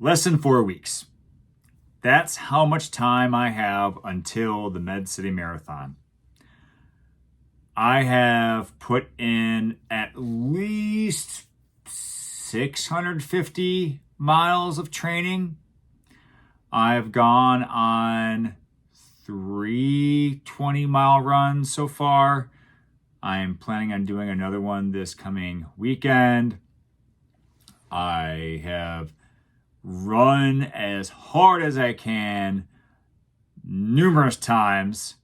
Less than 4 weeks. That's how much time I have until the Med City Marathon. I have put in at least 650 miles of training. I've gone on 3 20-mile runs so far. I'm planning on doing another one this coming weekend. I have run as hard as I can numerous times,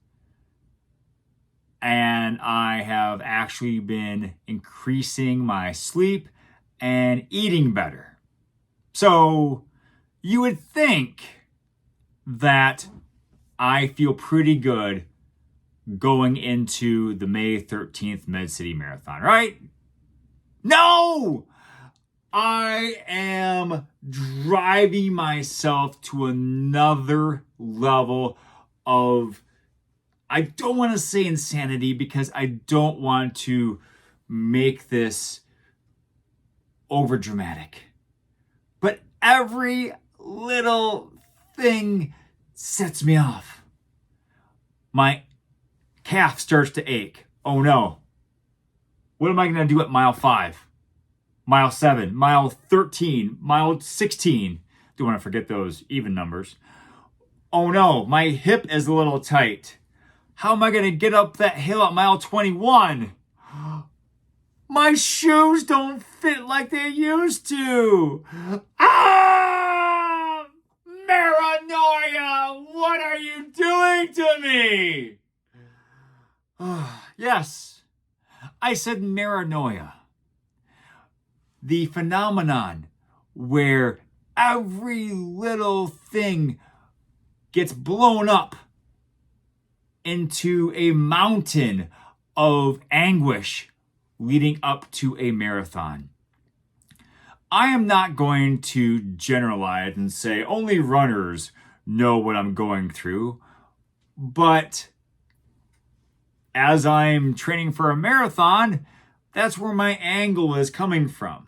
and I have actually been increasing my sleep and eating better. So you would think that I feel pretty good going into the May 13th Med City Marathon, right? No! I am driving myself to another level of, I don't want to say insanity because I don't want to make this over dramatic. But every little thing sets me off. My calf starts to ache. Oh no. What am I going to do at mile 5? Mile 7, mile 13, mile 16. Don't want to forget those even numbers. Oh no, my hip is a little tight. How am I going to get up that hill at mile 21? My shoes don't fit like they used to. Ah! Maranoia, what are you doing to me? Yes, I said Maranoia. The phenomenon where every little thing gets blown up into a mountain of anguish leading up to a marathon. I am not going to generalize and say only runners know what I'm going through, but as I'm training for a marathon, that's where my angle is coming from.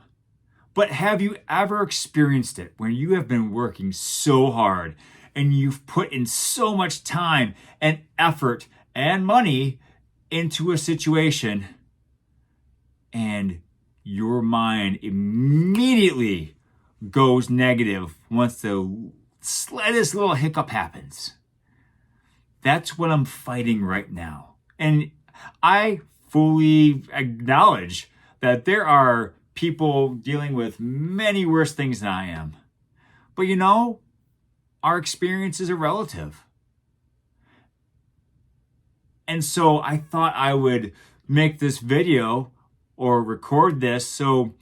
But have you ever experienced it when you have been working so hard and you've put in so much time and effort and money into a situation and your mind immediately goes negative once the slightest little hiccup happens? That's what I'm fighting right now. And I fully acknowledge that there are people dealing with many worse things than I am. But you know, our experiences are relative. And so I thought I would make this video or record this so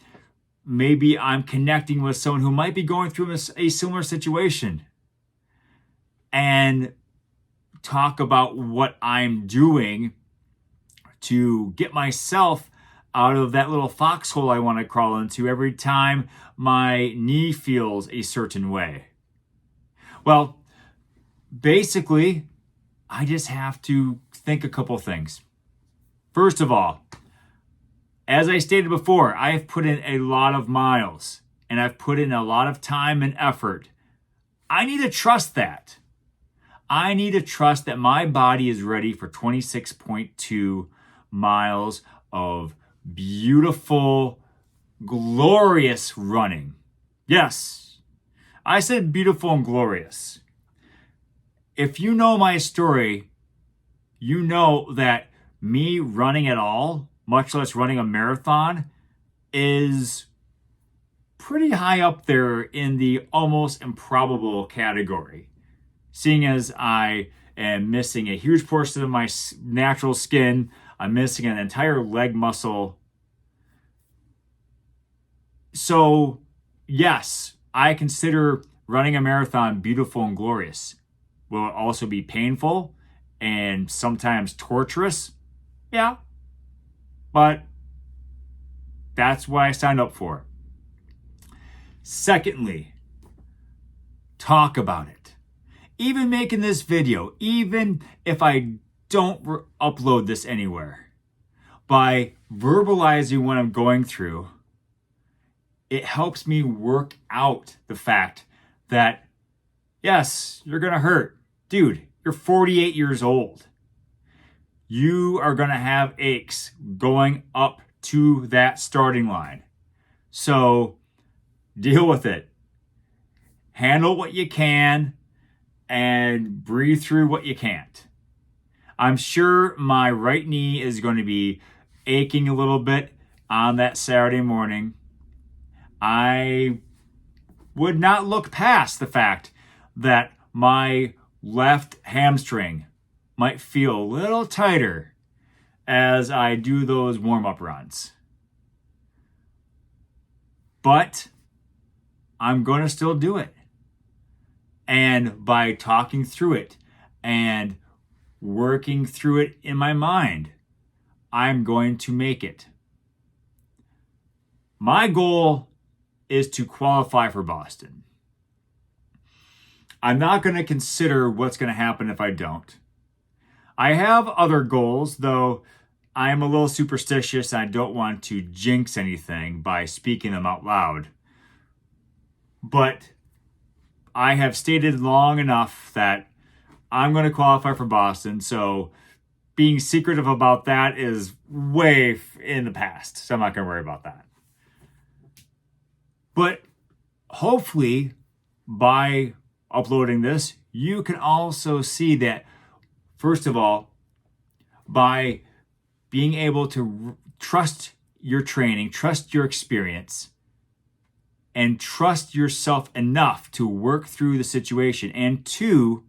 maybe I'm connecting with someone who might be going through a similar situation and talk about what I'm doing to get myself out of that little foxhole I want to crawl into every time my knee feels a certain way. Well, basically, I just have to think a couple things. First of all, as I stated before, I have put in a lot of miles and I've put in a lot of time and effort. I need to trust that. I need to trust that my body is ready for 26.2 miles of beautiful, glorious running. Yes, I said beautiful and glorious. If you know my story, you know that me running at all, much less running a marathon, is pretty high up there in the almost improbable category. Seeing as I am missing a huge portion of my natural skin, I'm missing an entire leg muscle. So, yes, I consider running a marathon beautiful and glorious. Will it also be painful and sometimes torturous? Yeah. But that's what I signed up for. Secondly, talk about it. Even making this video, even if I don't upload this anywhere, by verbalizing what I'm going through, it helps me work out the fact that, yes, you're going to hurt. Dude, you're 48 years old. You are going to have aches going up to that starting line. So deal with it. Handle what you can and breathe through what you can't. I'm sure my right knee is going to be aching a little bit on that Saturday morning. I would not look past the fact that my left hamstring might feel a little tighter as I do those warm-up runs. But I'm going to still do it. And by talking through it and working through it in my mind, I'm going to make it. My goal is to qualify for Boston. I'm not going to consider what's going to happen if I don't. I have other goals, though I am a little superstitious and I don't want to jinx anything by speaking them out loud. But I have stated long enough that I'm going to qualify for Boston, so being secretive about that is way in the past, so I'm not going to worry about that. But hopefully, by uploading this, you can also see that, first of all, by being able to trust your training, trust your experience, and trust yourself enough to work through the situation, and two,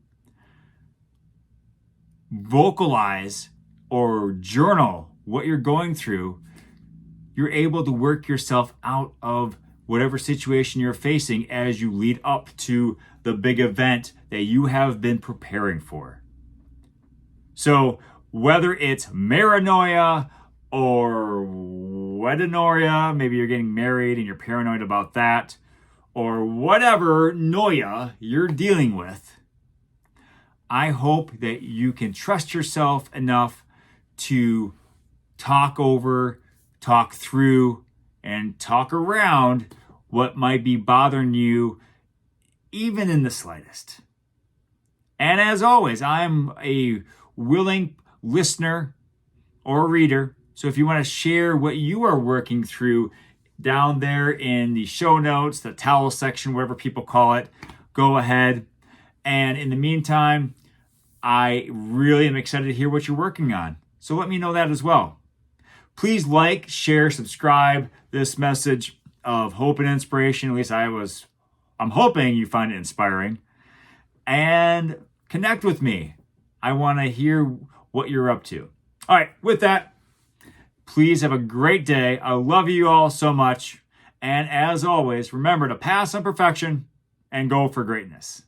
vocalize or journal what you're going through, you're able to work yourself out of whatever situation you're facing as you lead up to the big event that you have been preparing for. So whether it's Maranoia or Wedanoia, maybe you're getting married and you're paranoid about that, or whatever noia you're dealing with, I hope that you can trust yourself enough to talk over, talk through, and talk around what might be bothering you, even in the slightest. And as always, I'm a willing listener or reader. So if you want to share what you are working through down there in the show notes, the towel section, whatever people call it, go ahead. And in the meantime, I really am excited to hear what you're working on. So let me know that as well. Please like, share, subscribe this message of hope and inspiration. At least I'm hoping you find it inspiring. And connect with me. I want to hear what you're up to. All right, with that, please have a great day. I love you all so much. And as always, remember to pass on perfection and go for greatness.